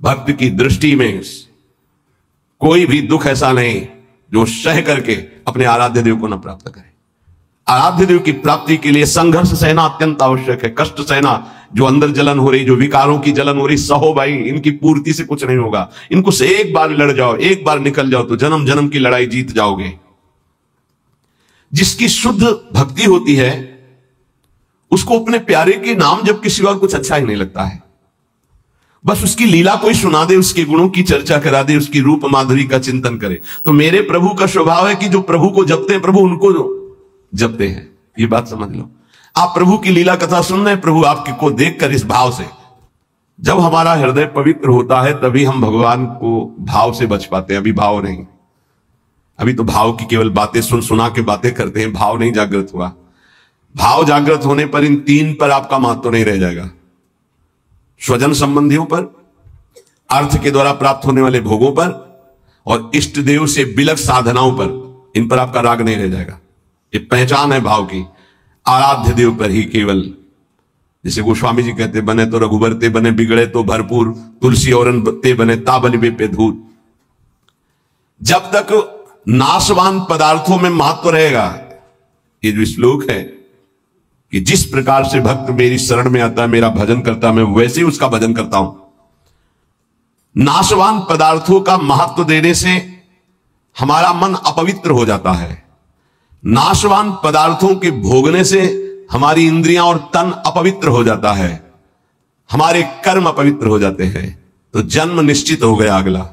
भक्त की दृष्टि में कोई भी दुख ऐसा नहीं जो सह करके अपने आराध्य देव को न प्राप्त करे। आराध्य देव की प्राप्ति के लिए संघर्ष सहना अत्यंत आवश्यक है, कष्ट सहना। जो अंदर जलन हो रही, जो विकारों की जलन हो रही, सहो भाई, इनकी पूर्ति से कुछ नहीं होगा। इनको से एक बार लड़ जाओ, एक बार निकल जाओ तो जन्म जन्म की लड़ाई जीत जाओगे। जिसकी शुद्ध भक्ति होती है उसको अपने प्यारे के नाम जब के सिवा कुछ अच्छा ही नहीं लगता है। बस उसकी लीला कोई सुना दे, उसके गुणों की चर्चा करा दे, उसकी रूप माधुरी का चिंतन करे। तो मेरे प्रभु का स्वभाव है कि जो प्रभु को जपते हैं प्रभु उनको जपते हैं। ये बात समझ लो। आप प्रभु की लीला कथा सुन रहे हैं, प्रभु आपके को देखकर इस भाव से, जब हमारा हृदय पवित्र होता है तभी हम भगवान को भाव से बच पाते हैं। अभी भाव नहीं, अभी तो भाव की केवल बातें सुना के बातें करते हैं, भाव नहीं जागृत हुआ। भाव जागृत होने पर इन तीन पर आपका महत्व नहीं रह जाएगा। स्वजन संबंधियों पर, अर्थ के द्वारा प्राप्त होने वाले भोगों पर, और इष्ट देव से बिलक साधनाओं पर, इन पर आपका राग नहीं रह जाएगा। ये पहचान है भाव की। आराध्य देव पर ही केवल, जैसे गोस्वामी जी कहते, बने तो रघुबर ते बने, बिगड़े तो भरपूर, तुलसी और ते बने ताबन बे पे धूल। जब तक नाशवान पदार्थों में महत्व रहेगा, ये जो श्लोक है कि जिस प्रकार से भक्त मेरी शरण में आता है, मेरा भजन करता है, मैं वैसे ही उसका भजन करता हूं। नाशवान पदार्थों का महत्व देने से हमारा मन अपवित्र हो जाता है। नाशवान पदार्थों के भोगने से हमारी इंद्रियां और तन अपवित्र हो जाता है, हमारे कर्म अपवित्र हो जाते हैं। तो जन्म निश्चित हो गया अगला।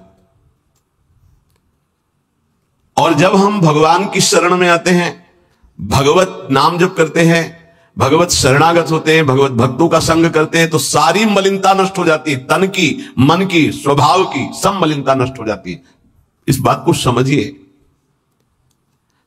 और जब हम भगवान की शरण में आते हैं, भगवत नाम जप करते हैं, भगवत शरणागत होते हैं, भगवत भक्तों का संग करते हैं, तो सारी मलिनता नष्ट हो जाती है। तन की, मन की, स्वभाव की, सब मलिनता नष्ट हो जाती है। इस बात को समझिए।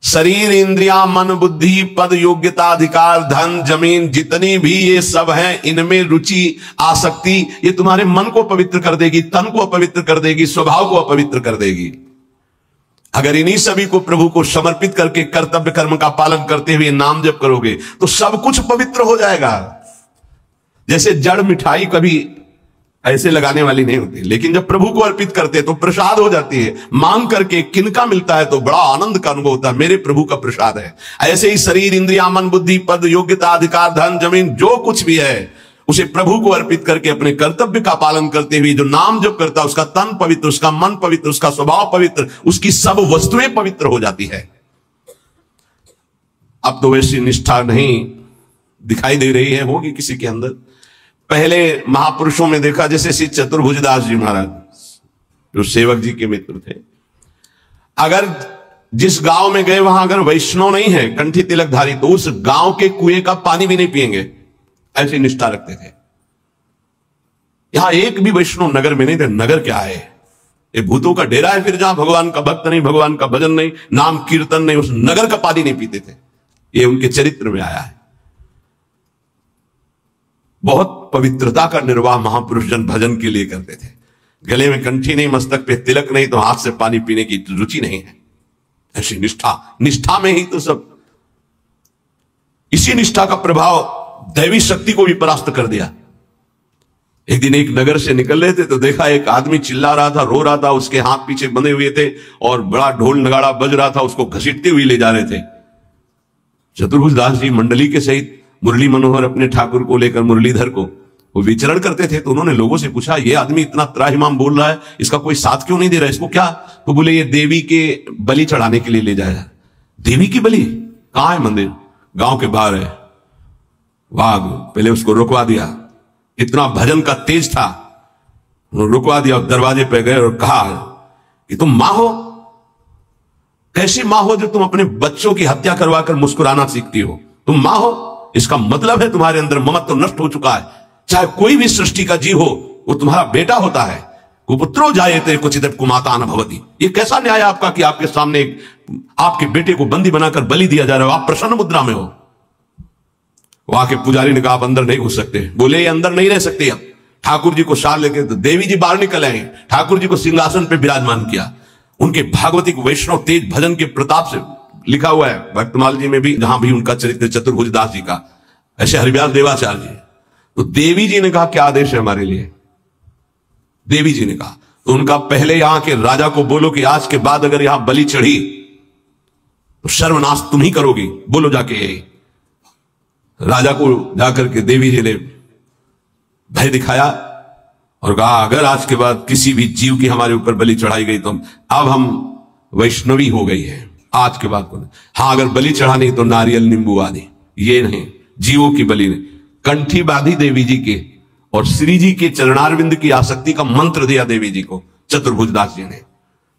शरीर, इंद्रियां, मन, बुद्धि, पद, योग्यता, अधिकार, धन, जमीन, जितनी भी ये सब हैं, इनमें रुचि, आसक्ति, ये तुम्हारे मन को पवित्र कर देगी, तन को अपवित्र कर देगी, स्वभाव को अपवित्र कर देगी। अगर इन्हीं सभी को प्रभु को समर्पित करके कर्तव्य कर्म का पालन करते हुए नाम जप करोगे तो सब कुछ पवित्र हो जाएगा। जैसे जड़ मिठाई कभी ऐसे लगाने वाली नहीं होती, लेकिन जब प्रभु को अर्पित करते हैं तो प्रसाद हो जाती है। मांग करके किनका मिलता है तो बड़ा आनंद का अनुभव होता है, मेरे प्रभु का प्रसाद है। ऐसे ही शरीर, इंद्रियां, मन, बुद्धि, पद, योग्यता, अधिकार, धन, जमीन, जो कुछ भी है उसे प्रभु को अर्पित करके अपने कर्तव्य का पालन करते हुए जो नाम जप करता है, उसका तन पवित्र, उसका मन पवित्र, उसका स्वभाव पवित्र, उसकी सब वस्तुएं पवित्र हो जाती है। अब तो वैसी निष्ठा नहीं दिखाई दे रही है, होगी किसी के अंदर। पहले महापुरुषों में देखा, जैसे श्री चतुर्भुजदास जी महाराज जो सेवक जी के मित्र थे, अगर जिस गांव में गए वहां अगर वैष्णव नहीं है, कंठी तिलकधारी, तो उस गांव के कुएं का पानी भी नहीं पिएंगे, ऐसी निष्ठा रखते थे। यहां एक भी वैष्णव नगर में नहीं थे। नगर क्या है, ये भूतों का डेरा है। फिर जहां भगवान का भक्त नहीं, भगवान का भजन नहीं, नाम कीर्तन नहीं, उस नगर का पानी नहीं पीते थे। ये उनके चरित्र में आया है। बहुत पवित्रता का निर्वाह महापुरुष जन भजन के लिए करते थे। गले में कंठी नहीं, मस्तक पे तिलक नहीं, तो हाथ से पानी पीने की रुचि नहीं है। ऐसी निष्ठा में ही तो सब। इसी निष्ठा का प्रभाव दैवी शक्ति को भी परास्त कर दिया। एक दिन एक नगर से निकल रहे थे तो देखा एक आदमी चिल्ला रहा था, रो रहा था, उसके हाथ पीछे बंधे हुए थे और बड़ा ढोल नगाड़ा बज रहा था, उसको घसीटते हुए ले जा रहे थे। चतुर्भुजदास जी मंडली के सहित मुरली मनोहर अपने ठाकुर को लेकर, मुरलीधर को, वो विचरण करते थे। तो उन्होंने लोगों से पूछा, ये आदमी इतना त्राहिमाम बोल रहा है, इसका कोई साथ क्यों नहीं दे रहा है, इसको क्या? तो बोले ये देवी के बलि चढ़ाने के लिए ले जाया। देवी की बलि? कहां है मंदिर? गांव के बाहर है। वाह, पहले उसको रुकवा दिया। इतना भजन का तेज था, रुकवा दिया। दरवाजे पे गए और कहा कि तुम मां हो? कैसी मां हो जो तुम अपने बच्चों की हत्या करवाकर मुस्कुराना सीखती हो? तुम मां हो, इसका मतलब है तुम्हारे अंदर ममत्व नष्ट हो चुका है। चाहे कोई भी सृष्टि का जीव हो, वो तुम्हारा बेटा होता है। कुपुत्रो जायते क्वचित् कुमाता न भवति। ये कैसा न्याय आपका कि आपके सामने आपके बेटे को बंदी बनाकर बलि दिया जा रहा है, आप प्रसन्न मुद्रा में हो। वहां के पुजारी ने कहा आप अंदर नहीं घुस सकते। बोले ये अंदर नहीं रह सकते। अब ठाकुर जी को साथ लेके तो देवी जी बाहर निकल आए। ठाकुर जी को सिंहासन पे विराजमान किया। उनके भागवतिक वैष्णव तेज भजन के प्रताप से लिखा हुआ है भक्तमाल जी में भी, जहां भी उनका चरित्र चतुर्भुजदास जी का, ऐसे हरिव्यास देवाचार्य जी। तो देवी जी ने कहा क्या आदेश है हमारे लिए? देवी जी ने कहा। तो उनका पहले यहां के राजा को बोलो कि आज के बाद अगर यहां बलि चढ़ी तो सर्वनाश तुम ही करोगी, बोलो जाके। राजा को जाकर के देवी जी ने भय दिखाया और कहा अगर आज के बाद किसी भी जीव की हमारे ऊपर बलि चढ़ाई गई तो अब हम वैष्णवी हो गई है, आज के बाद को। हाँ, अगर बलि चढ़ानी तो नारियल नींबू आदि, ये नहीं, जीवों की बलि नहीं। कंठी बांधी देवी जी के और श्री जी के चरणारविंद की आसक्ति का मंत्र दिया देवी जी को चतुर्भुजदास जी ने।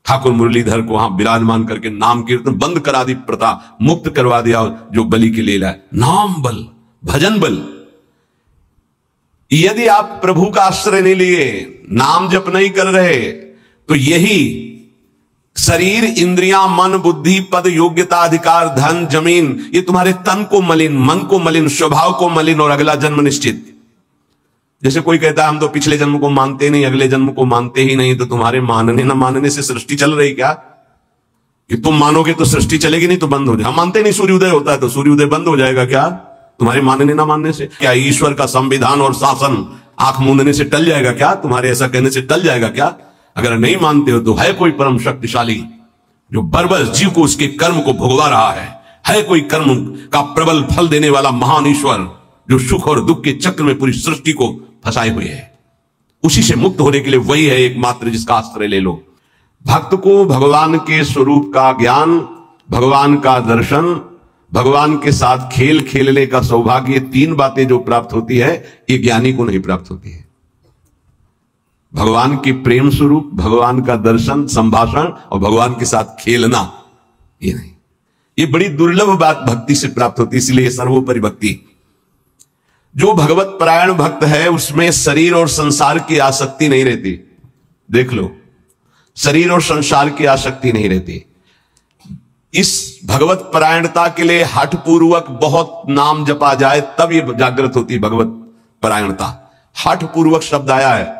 ठाकुर मुरलीधर को वहां विराजमान करके नाम कीर्तन बंद करा दी, प्रथा मुक्त करवा दिया, जो बलि के लिए लाए। नाम बल, भजन बल। यदि आप प्रभु का आश्रय नहीं लिए, नाम जप नहीं कर रहे, तो यही शरीर, इंद्रियां, मन, बुद्धि, पद, योग्यता, अधिकार, धन, जमीन, ये तुम्हारे तन को मलिन, मन को मलिन, स्वभाव को मलिन और अगला जन्म निश्चित। जैसे कोई कहता है हम तो पिछले जन्म को मानते नहीं, अगले जन्म को मानते ही नहीं, तो तुम्हारे मानने ना मानने से सृष्टि चल रही क्या? कि तुम मानोगे तो सृष्टि चलेगी, नहीं तो बंद हो जाएगी। हम मानते नहीं सूर्योदय होता है तो सूर्योदय बंद हो जाएगा क्या तुम्हारे मानने ना मानने से? क्या ईश्वर का संविधान और शासन आंख मूंदने से टल जाएगा क्या? तुम्हारे ऐसा कहने से टल जाएगा क्या? अगर नहीं मानते हो तो है कोई परम शक्तिशाली जो बरबस जीव को उसके कर्म को भोगवा रहा है कोई कर्म का प्रबल फल देने वाला महान ईश्वर जो सुख और दुख के चक्र में पूरी सृष्टि को फंसाए हुए है। उसी से मुक्त होने के लिए वही है एकमात्र जिसका आश्रय ले लो। भक्त को भगवान के स्वरूप का ज्ञान, भगवान का दर्शन, भगवान के साथ खेल खेलने का सौभाग्य, ये तीन बातें जो प्राप्त होती है ये ज्ञानी को नहीं प्राप्त होती है। भगवान के प्रेम स्वरूप, भगवान का दर्शन, संभाषण और भगवान के साथ खेलना, ये नहीं। ये बड़ी दुर्लभ बात भक्ति से प्राप्त होती है, इसलिए सर्वोपरि भक्ति। जो भगवत परायण भक्त है उसमें शरीर और संसार की आसक्ति नहीं रहती। देख लो, शरीर और संसार की आसक्ति नहीं रहती। इस भगवत परायणता के लिए हठ पूर्वक बहुत नाम जपा जाए तब ये जागृत होती है भगवत परायणता। हठ पूर्वक शब्द आया है,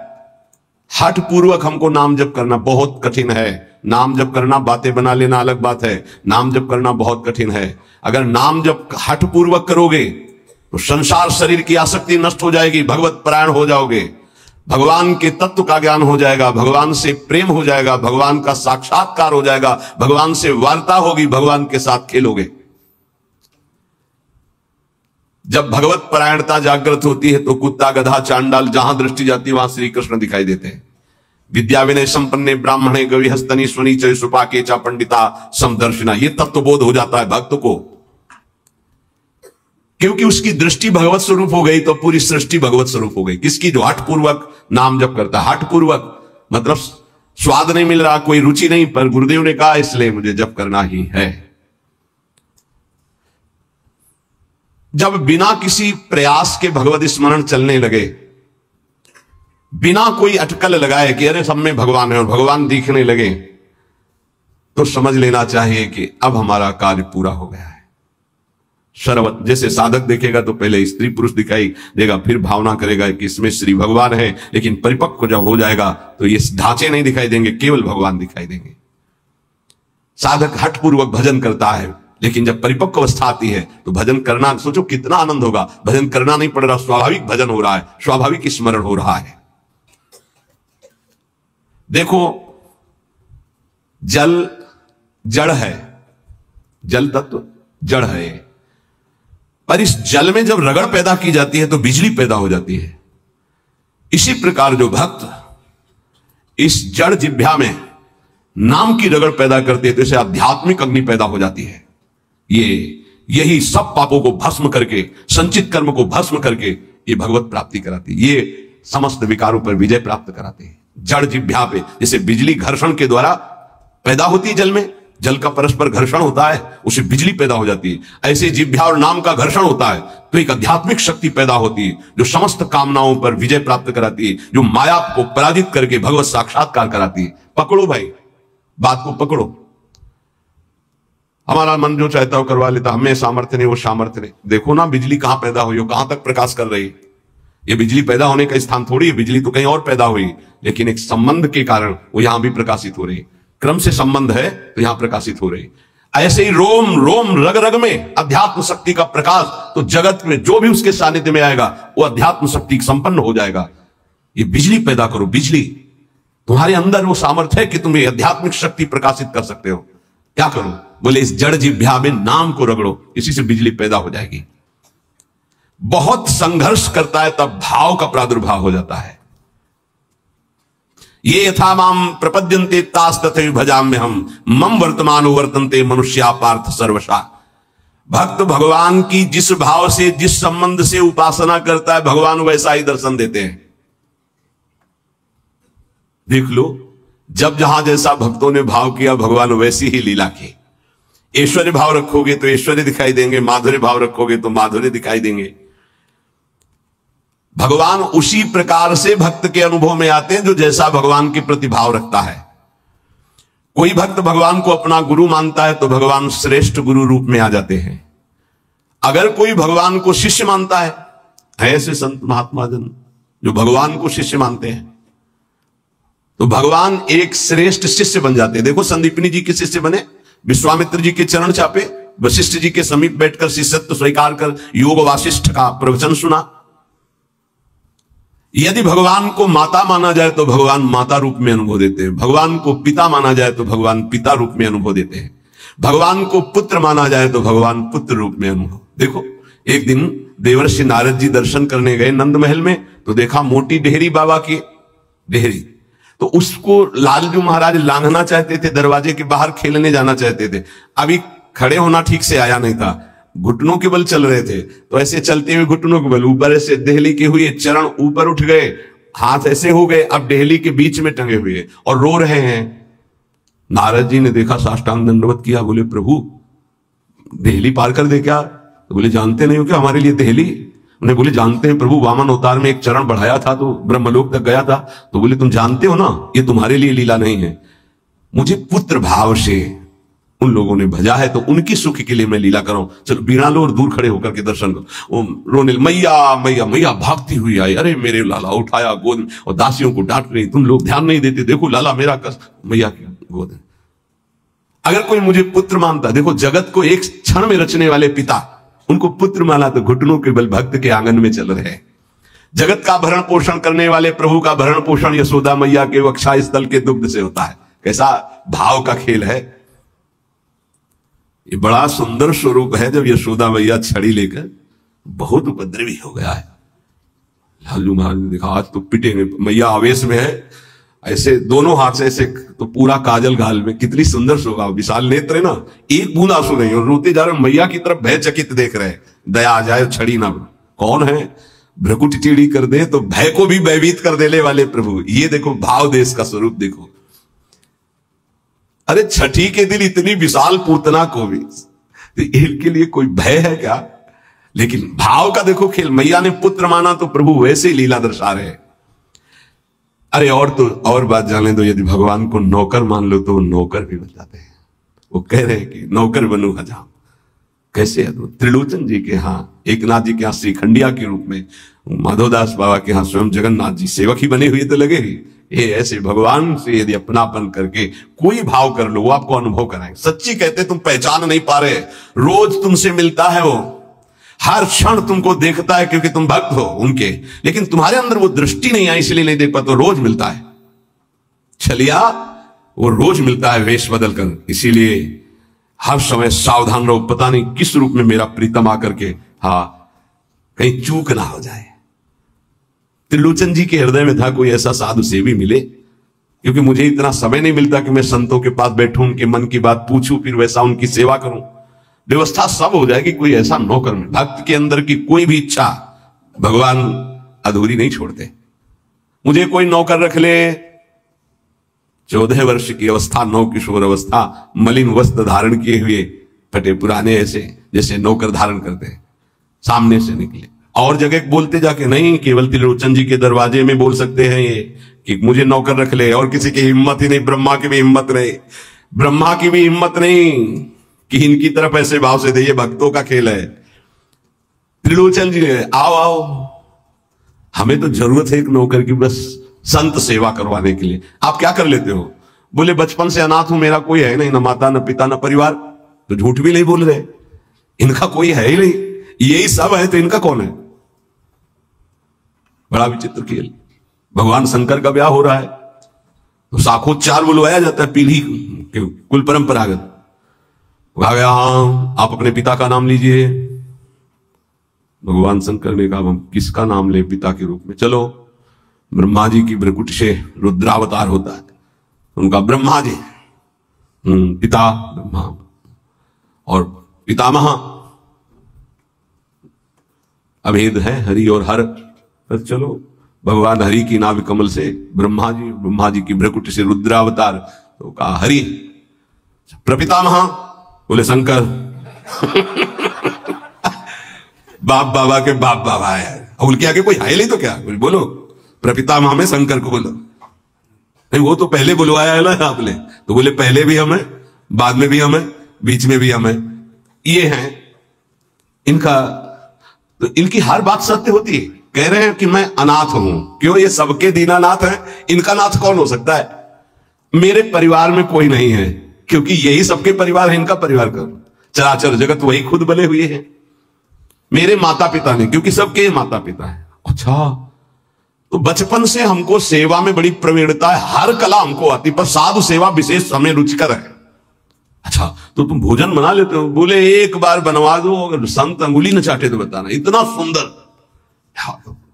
हठ पूर्वक हमको नाम जप करना बहुत कठिन है। नाम जप करना, बातें बना लेना अलग बात है, नाम जप करना बहुत कठिन है। अगर नाम जप हठ पूर्वक करोगे तो संसार शरीर की आसक्ति नष्ट हो जाएगी, भगवत परायण हो जाओगे, भगवान के तत्व का ज्ञान हो जाएगा, भगवान से प्रेम हो जाएगा, भगवान का साक्षात्कार हो जाएगा, भगवान से वार्ता होगी, भगवान के साथ खेलोगे। जब भगवत परायणता जागृत होती है तो कुत्ता, गधा, चांडाल जहां दृष्टि जाती है वहां श्री कृष्ण दिखाई देते हैं। विद्या विनय संपन्ने ब्राह्मणे गवि हस्तनी स्वनी चय सुपाके चा पंडिता समदर्शिना, ये तत्व बोध हो जाता है भक्त को, क्योंकि उसकी दृष्टि भगवत स्वरूप हो गई तो पूरी सृष्टि भगवत स्वरूप हो गई। किसकी? जो हठ पूर्वक नाम जप करता है। हठ पूर्वक मतलब स्वाद नहीं मिल रहा, कोई रुचि नहीं, पर गुरुदेव ने कहा इसलिए मुझे जप करना ही है। जब बिना किसी प्रयास के भगवत स्मरण चलने लगे, बिना कोई अटकल लगाए कि अरे सब में भगवान है और भगवान दिखने लगे, तो समझ लेना चाहिए कि अब हमारा कार्य पूरा हो गया है। सर्वत जैसे साधक देखेगा तो पहले स्त्री पुरुष दिखाई देगा, फिर भावना करेगा कि इसमें श्री भगवान है, लेकिन परिपक्व जब हो जाएगा तो ये ढांचे नहीं दिखाई देंगे, केवल भगवान दिखाई देंगे। साधक हठपूर्वक भजन करता है, लेकिन जब परिपक्व अवस्था आती है तो भजन करना, सोचो कितना आनंद होगा। भजन करना नहीं पड़ रहा, स्वाभाविक भजन हो रहा है, स्वाभाविक स्मरण हो रहा है। देखो, जल जड़ है, जल तत्व जड़ है, पर इस जल में जब रगड़ पैदा की जाती है तो बिजली पैदा हो जाती है। इसी प्रकार जो भक्त इस जड़ जिह्वा में नाम की रगड़ पैदा करते हैं तो इसे आध्यात्मिक अग्नि पैदा हो जाती है। यही सब पापों को भस्म करके, संचित कर्म को भस्म करके ये भगवत प्राप्ति कराती है, ये समस्त विकारों पर विजय प्राप्त कराते हैं। जड़ जिह्वा पे जैसे बिजली घर्षण के द्वारा पैदा होती है, जल में जल का परस्पर घर्षण होता है, उससे बिजली पैदा हो जाती है। ऐसे जिह्वा और नाम का घर्षण होता है तो एक आध्यात्मिक शक्ति पैदा होती है जो समस्त कामनाओं पर विजय प्राप्त कराती है, जो माया को पराजित करके भगवत साक्षात्कार कराती है। पकड़ो भाई, बात को पकड़ो। हमारा मन जो चाहता हो करवा लेता, हमें सामर्थ्य नहीं, वो सामर्थ्य नहीं। देखो ना बिजली कहां पैदा हुई, कहां तक प्रकाश कर रही है। ये बिजली पैदा होने का स्थान थोड़ी है, बिजली तो कहीं और पैदा हुई, लेकिन एक संबंध के कारण वो यहां भी प्रकाशित हो रही है। क्रम से संबंध है तो यहां प्रकाशित हो रही। ऐसे ही रोम रोम रग रग में अध्यात्म शक्ति का प्रकाश, तो जगत में जो भी उसके सानिध्य में आएगा वो अध्यात्म शक्ति संपन्न हो जाएगा। ये बिजली पैदा करो, बिजली तुम्हारे अंदर वो सामर्थ्य है कि तुम ये आध्यात्मिक शक्ति प्रकाशित कर सकते हो। क्या करो? बोले इस जड़ जिह्वा में नाम को रगड़ो, इसी से बिजली पैदा हो जाएगी। बहुत संघर्ष करता है तब भाव का प्रादुर्भाव हो जाता है। ये यथा माम प्रपद्यन्ते तास तथैव भजाम्य हम मम वर्तमानो वर्तन्ते मनुष्या पार्थ सर्वशा। भक्त भगवान की जिस भाव से, जिस संबंध से उपासना करता है, भगवान वैसा ही दर्शन देते हैं। देख लो, जब जहां जैसा भक्तों ने भाव किया, भगवान वैसी ही लीला की। ऐश्वर्य भाव रखोगे तो ऐश्वर्य दिखाई देंगे, माधुर्य भाव रखोगे तो माधुर्य दिखाई देंगे। भगवान उसी प्रकार से भक्त के अनुभव में आते हैं जो जैसा भगवान के प्रति भाव रखता है। कोई भक्त भगवान को अपना गुरु मानता है तो भगवान श्रेष्ठ गुरु रूप में आ जाते हैं। अगर कोई भगवान को शिष्य मानता है, ऐसे संत महात्मा जन जो भगवान को शिष्य मानते हैं, तो भगवान एक श्रेष्ठ शिष्य बन जाते हैं। देखो, संदीपनी जी के शिष्य बने, विश्वामित्र जी के चरण चापे, वशिष्ठ जी के समीप बैठकर शिष्यत्व स्वीकार कर योग वासिष्ठ का प्रवचन सुना। यदि भगवान को माता माना जाए तो भगवान माता रूप में अनुभव देते हैं। भगवान को पिता माना जाए तो भगवान पिता रूप में अनुभव देते हैं। भगवान को पुत्र माना जाए तो भगवान पुत्र रूप में अनुभव। देखो, एक दिन देवर्षि नारद जी दर्शन करने गए नंद महल में, तो देखा मोटी डेहरी बाबा की डेहरी, तो उसको लालजू महाराज लांघना चाहते थे, दरवाजे के बाहर खेलने जाना चाहते थे। अभी खड़े होना ठीक से आया नहीं था, घुटनों के बल चल रहे थे, तो ऐसे चलते हुए घुटनों के बल ऊपर ऐसे देहली के हुए, चरण ऊपर उठ गए, हाथ ऐसे हो गए, अब देहली के बीच में टंगे हुए और रो रहे हैं। नारद जी ने देखा, साष्टांग दंडवत किया, बोले प्रभु देहली पार कर दे क्या? तो बोले जानते नहीं हो क्या हमारे लिए देहली? उन्हें बोले जानते हैं प्रभु, वामन अवतार में एक चरण बढ़ाया था तो ब्रह्मलोक तक गया था। तो बोले तुम जानते हो ना, ये तुम्हारे लिए लीला नहीं है, मुझे पुत्र भाव से उन लोगों ने भजा है तो उनकी सुख के लिए मैं लीला कर रहा हूं। चलो बीड़ा लो और दूर खड़े होकर के दर्शन करो। रोने मैया मैया मैया भागती हुई आई, अरे मेरे लाला, उठाया गोद में और दासियों को डांट रही, तुम लोग ध्यान नहीं देते, देखो लाला मेरा कष्ट, मैया की गोद में। अगर कोई मुझे पुत्र मानता, देखो जगत को एक क्षण में रचने वाले पिता, उनको पुत्र माना तो घुटनों के बल भक्त के आंगन में चल रहे हैं। जगत का भरण पोषण करने वाले प्रभु का भरण पोषण यशोदा मैया के वक्षा स्थल के दुग्ध से होता है। कैसा भाव का खेल है! ये बड़ा सुंदर स्वरूप है। जब यशोदा मैया छड़ी लेकर, बहुत उपद्रवी हो गया है, लालू महाराज ने देखा आज तो पिटेंगे, मैया आवेश में है, ऐसे दोनों हाथ से ऐसे, तो पूरा काजल गाल में, कितनी सुंदर शोभा, विशाल नेत्र है ना, एक बूंद आंसू नहीं, और रोते जा रहे, मैया की तरफ भय चकित देख रहे, दया आ जाए छड़ी ना। कौन है? भ्रकुट टेढ़ी कर दे तो भय को भी भयभीत कर देने वाले प्रभु। ये देखो भाव देश का स्वरूप देखो। अरे छठी के दिन इतनी विशाल पूतना को भी, तो इनके लिए कोई भय है क्या? लेकिन भाव का देखो खेल। मैया ने पुत्र माना तो प्रभु वैसे ही लीला दर्शा रहे। अरे और तो और बात जाने दो, यदि भगवान को नौकर मान लो तो नौकर भी बन जाते हैं। वो कह रहे हैं कि नौकर बनू हजाम। कैसे अद्भुत! त्रिलोचन जी के यहाँ, एकनाथ जी के यहाँ श्रीखंडिया के रूप में, माधवदास बाबा के यहाँ स्वयं जगन्नाथ जी सेवक ही बने हुए तो लगे ही। ये ऐसे भगवान से यदि अपनापन करके कोई भाव कर लो, वो आपको अनुभव कराएंगे। सच्ची कहते तुम पहचान नहीं पा रहे, रोज तुमसे मिलता है वो, हर क्षण तुमको देखता है क्योंकि तुम भक्त हो उनके, लेकिन तुम्हारे अंदर वो दृष्टि नहीं आई इसलिए नहीं देख पाते। रोज मिलता है छलिया, वो रोज मिलता है वेश बदल कर। इसीलिए हर समय सावधान रहो, पता नहीं किस रूप में मेरा प्रीतम आकर के कहीं चूक ना हो जाए। त्रिलोचन जी के हृदय में था कोई ऐसा साधु सेवी मिले, क्योंकि मुझे इतना समय नहीं मिलता कि मैं संतों के पास बैठूं, उनके मन की बात पूछूं, फिर वैसा उनकी सेवा करूं। व्यवस्था सब हो जाएगी, कोई ऐसा नौकर में। भक्त के अंदर की कोई भी इच्छा भगवान अधूरी नहीं छोड़ते। मुझे कोई नौकर रख ले, 14 वर्ष की अवस्था, नौ किशोर अवस्था, मलिन वस्त्र धारण किए हुए, फटे पुराने, ऐसे जैसे नौकर धारण करते हैं, सामने से निकले। और जगह बोलते जाके नहीं, केवल त्रिलोचन जी के दरवाजे में बोल सकते हैं ये कि मुझे नौकर रख ले, और किसी की हिम्मत ही नहीं। ब्रह्मा की भी हिम्मत नहीं, ब्रह्मा की भी हिम्मत नहीं कि इनकी तरफ ऐसे भाव से दे। ये भक्तों का खेल है। त्रिलोचन जी आओ आओ, हमें तो जरूरत है एक नौकर की, बस संत सेवा करवाने के लिए। आप क्या कर लेते हो? बोले बचपन से अनाथ हूं, मेरा कोई है नहीं, न माता न पिता न परिवार। तो झूठ भी नहीं बोल रहे, इनका कोई है ही नहीं, यही सब है तो इनका कौन है? बड़ा विचित्र खेल। भगवान शंकर का ब्याह हो रहा है, तो साखोच्चार बुलवाया जाता है पीढ़ी के कुल परंपरागत। कहा गया हाँ आप अपने पिता का नाम लीजिए। भगवान शंकर ने कहा हम किसका नाम ले पिता के रूप में? चलो ब्रह्मा जी की भ्रकुटी से रुद्रावतार होता है, उनका ब्रह्मा जी पिता ब्रह्मा और पितामह अभेद है हरि और हर। तो चलो भगवान हरि की नाभि कमल से ब्रह्मा जी की भ्रकुटी से रुद्रावतार, तो कहा हरि। प्रपितामह बोले शंकर बाप बाबा के बाप बाबा है, अब उनके आगे कोई है नहीं तो क्या बोलो प्रपितामह में शंकर को बोलो। नहीं वो तो पहले बुलवाया है ना आपने, तो बोले पहले भी हमें, बाद में भी हमें, बीच में भी हमें। ये हैं इनका, तो इनकी हर बात सत्य होती है। कह रहे हैं कि मैं अनाथ हूं, क्यों? ये सबके दीनानाथ हैं, इनका नाथ कौन हो सकता है? मेरे परिवार में कोई नहीं है, क्योंकि यही सबके परिवार है, इनका परिवार कौन? चराचर जगत वही खुद बने हुए हैं। मेरे माता पिता ने, क्योंकि सबके माता पिता है। अच्छा, तो बचपन से हमको सेवा में बड़ी प्रवीणता है, हर कला हमको आती, पर साधु सेवा विशेष समय रुचिकर है। अच्छा, तो तुम भोजन बना लेते हो? बोले एक बार बनवा दो, अगर संत अंगुली न चाटे तो बताना, इतना सुंदर।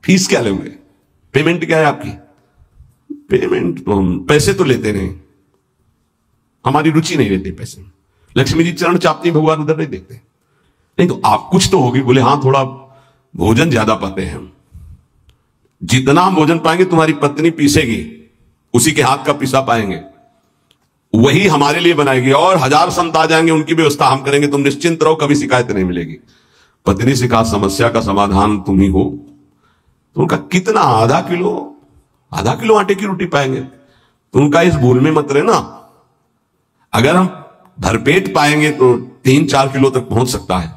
फीस क्या लेंगे? पेमेंट क्या है आपकी? पेमेंट तो हम पैसे तो लेते नहीं, हमारी रुचि नहीं रहती पैसे में। लक्ष्मी जी चरण चापती, भगवान उधर नहीं देखते। नहीं तो आप कुछ तो होगी। बोले हाँ थोड़ा भोजन ज्यादा पाते हैं हम, जितना हम भोजन पाएंगे तुम्हारी पत्नी पीसेगी, उसी के हाथ का पिसा पाएंगे, वही हमारे लिए बनाएगी, और 1000 संत आ जाएंगे उनकी व्यवस्था हम करेंगे, तुम निश्चिंत रहो, कभी शिकायत नहीं मिलेगी। पत्नी से कहा समस्या का समाधान तुम ही हो। तो उनका कितना? आधा किलो आटे की रोटी पाएंगे। तो उनका इस भूल में मत रहना, अगर हम भरपेट पाएंगे तो 3-4 किलो तक पहुंच सकता है,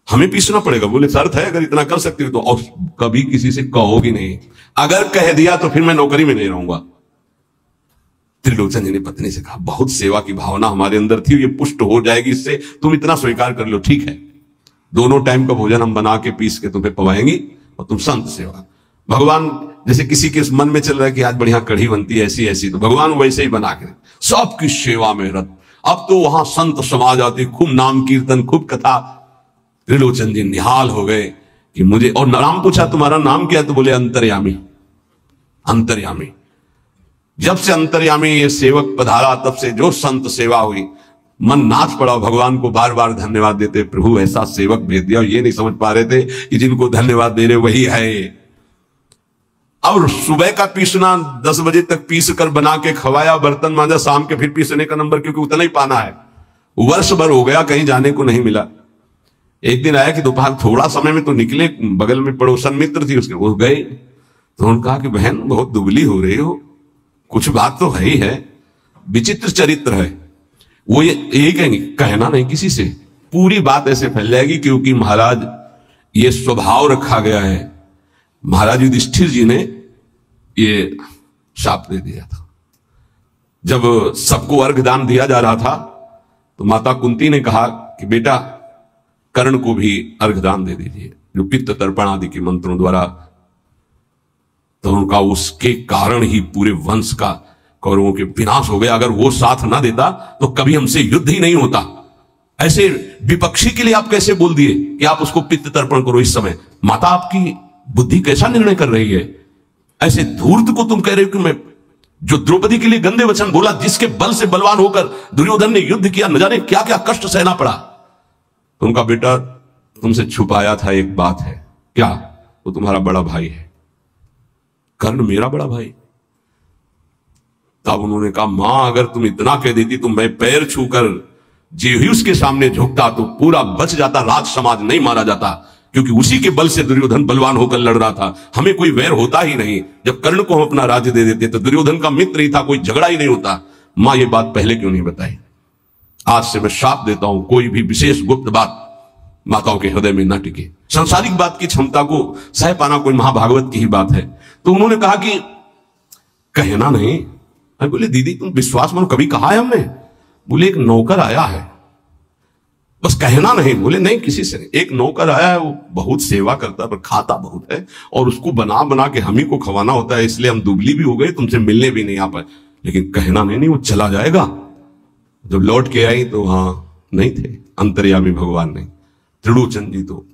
हमें पीसना पड़ेगा। बोले शर्त है अगर इतना कर सकती हो तो। और कभी किसी से कहोगी नहीं, अगर कह दिया तो फिर मैं नौकरी में नहीं रहूंगा। त्रिलोचन जी ने पत्नी से कहा बहुत सेवा की भावना हमारे अंदर थी, ये पुष्ट हो जाएगी इससे, तुम इतना स्वीकार कर लो। ठीक है, दोनों टाइम का भोजन हम बना के पीस के तुम्हें पवाएंगी, और तुम संत सेवा। भगवान जैसे किसी के मन में चल रहा है कि आज बढ़िया कढ़ी बनती है ऐसी ऐसी, तो भगवान वैसे ही बना के सबकी सेवा में रत। अब तो वहां संत समाज आते, खूब नाम कीर्तन, खूब कथा। त्रिलोचन जी निहाल हो गए कि मुझे, और नाम पूछा तुम्हारा नाम क्या? तो बोले अंतर्यामी। अंतर्यामी, जब से अंतर्यामी ये सेवक पधारा तब से जो संत सेवा हुई, मन नाच पड़ा। भगवान को बार बार धन्यवाद देते, प्रभु ऐसा सेवक भेज दिया। ये नहीं समझ पा रहे थे कि जिनको धन्यवाद दे रहे वही है। और सुबह का पीसना 10 बजे तक पीस कर बना के खवाया, बर्तन मांजा, शाम के फिर पीसने का नंबर, क्योंकि उतना ही पाना है। वर्ष भर हो गया, कहीं जाने को नहीं मिला। एक दिन आया कि दोपहर थोड़ा समय में तो निकले, बगल में पड़ोसन मित्र थी उसके, वो गए। तो उन्होंने कहा कि बहन बहुत दुबली हो रही हो, कुछ बात तो है ही है, विचित्र चरित्र है। वो ये कहेंगे, कहना नहीं किसी से, पूरी बात ऐसे फैल जाएगी, क्योंकि महाराज ये स्वभाव रखा गया है। महाराज युधिष्ठिर जी ने ये शाप दे दिया था। जब सबको अर्घ दान दिया जा रहा था तो माता कुंती ने कहा कि बेटा कर्ण को भी अर्घ दान दे दीजिए, जो पित्त तर्पण आदि के मंत्रों द्वारा। तो उनका उसके कारण ही पूरे वंश का, कौरवों के विनाश हो गया। अगर वो साथ ना देता तो कभी हमसे युद्ध ही नहीं होता। ऐसे विपक्षी के लिए आप कैसे बोल दिए कि आप उसको पित्त तर्पण करो इस समय? माता आपकी बुद्धि कैसा निर्णय कर रही है? ऐसे धूर्त को तुम कह रहे हो कि मैं, जो द्रौपदी के लिए गंदे वचन बोला, जिसके बल से बलवान होकर दुर्योधन ने युद्ध किया, न जाने क्या क्या कष्ट सहना पड़ा। उनका बेटा तुमसे छुपाया था एक बात है। क्या? वो तुम्हारा बड़ा भाई है। कर्ण मेरा बड़ा भाई? तब उन्होंने कहा मां अगर तुम इतना कह देती तो मैं पैर छूकर जो ही उसके सामने झुकता तो पूरा बच जाता, राज समाज नहीं मारा जाता, क्योंकि उसी के बल से दुर्योधन बलवान होकर लड़ रहा था। हमें कोई वैर होता ही नहीं। जब कर्ण को हम अपना राज्य दे देते तो दुर्योधन का मित्र ही था, कोई झगड़ा ही नहीं होता। मां ये बात पहले क्यों नहीं बताई? आज से मैं शाप देता हूं, कोई भी विशेष गुप्त बात माताओं के हृदय में न टिके। सांसारिक बात की क्षमता को सह पाना कोई महाभागवत की ही बात है। तो उन्होंने कहा कि कहना नहीं। मैं बोले दीदी तुम विश्वास मानो, कभी कहा है हमने? बोले एक नौकर आया है, बस कहना नहीं। बोले नहीं किसी से नहीं। एक नौकर आया है, वो बहुत सेवा करता है पर खाता बहुत है, और उसको बना बना के हम ही को खवाना होता है, इसलिए हम दुबली भी हो गए, तुमसे मिलने भी नहीं आ पाए। लेकिन कहना नहीं, वो चला जाएगा। जब लौट के आई तो वहां नहीं थे अंतर्यामी भगवान नहीं। त्रिलोचन जी तो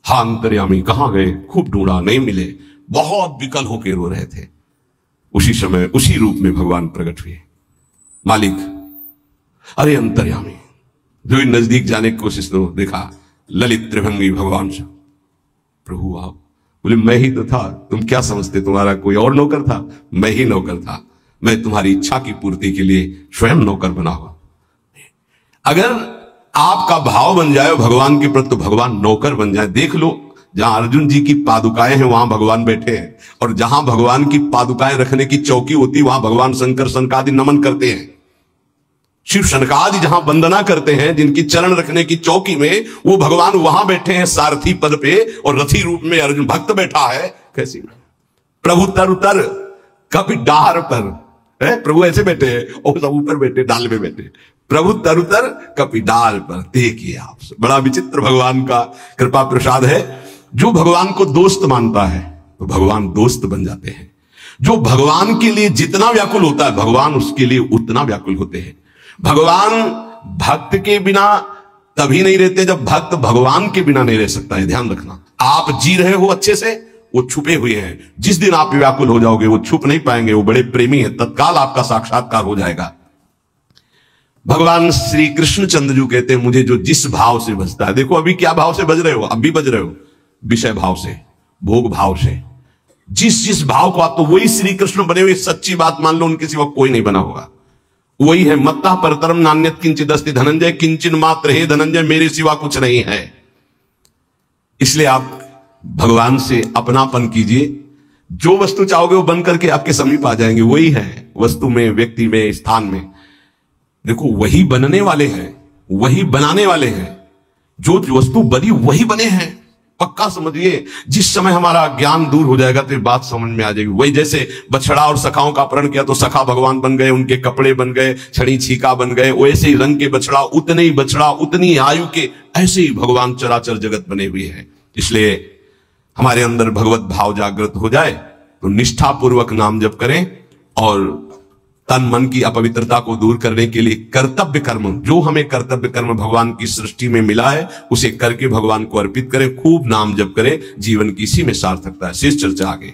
हाँ अंतर्यामी कहां गए, खूब ढूंढा, नहीं मिले, बहुत विकल होकर रो रहे थे। उसी समय उसी रूप में भगवान प्रकट हुए। मालिक, अरे अंतर्यामी, जो नजदीक जाने की कोशिश तो देखा ललित त्रिभंगी भगवान से, प्रभु आप। बोले मैं ही तो था, तुम क्या समझते तुम्हारा कोई और नौकर था? मैं ही नौकर था, मैं तुम्हारी इच्छा की पूर्ति के लिए स्वयं नौकर बना हुआ। अगर आपका भाव बन जाए भगवान के प्रति तो भगवान नौकर बन जाए। देख लो, जहां अर्जुन जी की पादुकाएं हैं वहां भगवान बैठे हैं, और जहां भगवान की पादुकाएं रखने की चौकी होती वहां भगवान शंकर सनकादि नमन करते हैं। शिव शनकादि जहां वंदना करते हैं, जिनकी चरण रखने की चौकी में, वो भगवान वहां बैठे हैं सारथी पद पे, और रथी रूप में अर्जुन भक्त बैठा है। कैसी प्रभु तर उतर कभी डार पर है, प्रभु ऐसे बैठे हैं और सब ऊपर बैठे डाल में बैठे। प्रभु तर उतर कभी डाल पर, देखिए आप, बड़ा विचित्र भगवान का कृपा प्रसाद है। जो भगवान को दोस्त मानता है तो भगवान दोस्त बन जाते हैं। जो भगवान के लिए जितना व्याकुल होता है भगवान उसके लिए उतना व्याकुल होते हैं। भगवान भक्त के बिना तभी नहीं रहते जब भक्त भगवान के बिना नहीं रह सकता है। ध्यान रखना, आप जी रहे हो अच्छे से, वो छुपे हुए हैं। जिस दिन आप व्याकुल हो जाओगे वो छुप नहीं पाएंगे, वो बड़े प्रेमी है, तत्काल आपका साक्षात्कार हो जाएगा। भगवान श्री कृष्णचंद्र जी कहते हैं मुझे जो जिस भाव से बजता है, देखो अभी क्या भाव से बज रहे हो, अब भी बज रहे हो, विषय भाव से, भोग भाव से, जिस भाव को आप, तो वही श्री कृष्ण बने हुए। सच्ची बात मान लो, उनके सिवा कोई नहीं बना होगा। वही है, मत्ता परतरम नान्यत किंचित अस्ति धनंजय, किंचिन मात्र हे धनंजय, मेरे सिवा कुछ नहीं है। इसलिए आप भगवान से अपनापन कीजिए, जो वस्तु चाहोगे वो बन करके आपके समीप आ जाएंगे। वही है, वस्तु में, व्यक्ति में, स्थान में। देखो वही बनने वाले हैं, वही बनाने वाले हैं। जो वस्तु बनी वही बने हैं, पक्का समझिए। जिस समय हमारा ज्ञान दूर हो जाएगा तो ये बात समझ में आ जाएगी। वही जैसे बछड़ा और सखाओं का अपहरण किया तो सखा भगवान बन गए, उनके कपड़े बन गए, छड़ी छीका बन गए। वैसे ही रंग के बछड़ा, उतने ही बछड़ा, उतनी आयु के, ऐसे ही भगवान चराचर जगत बने हुए हैं। इसलिए हमारे अंदर भगवत भाव जागृत हो जाए तो निष्ठापूर्वक नाम जप करें, और तन मन की अपवित्रता को दूर करने के लिए कर्तव्य कर्म, जो हमें कर्तव्य कर्म भगवान की सृष्टि में मिला है उसे करके भगवान को अर्पित करें। खूब नाम जप करें, जीवन की इसी में सार्थकता है। शेष चर्चा आगे।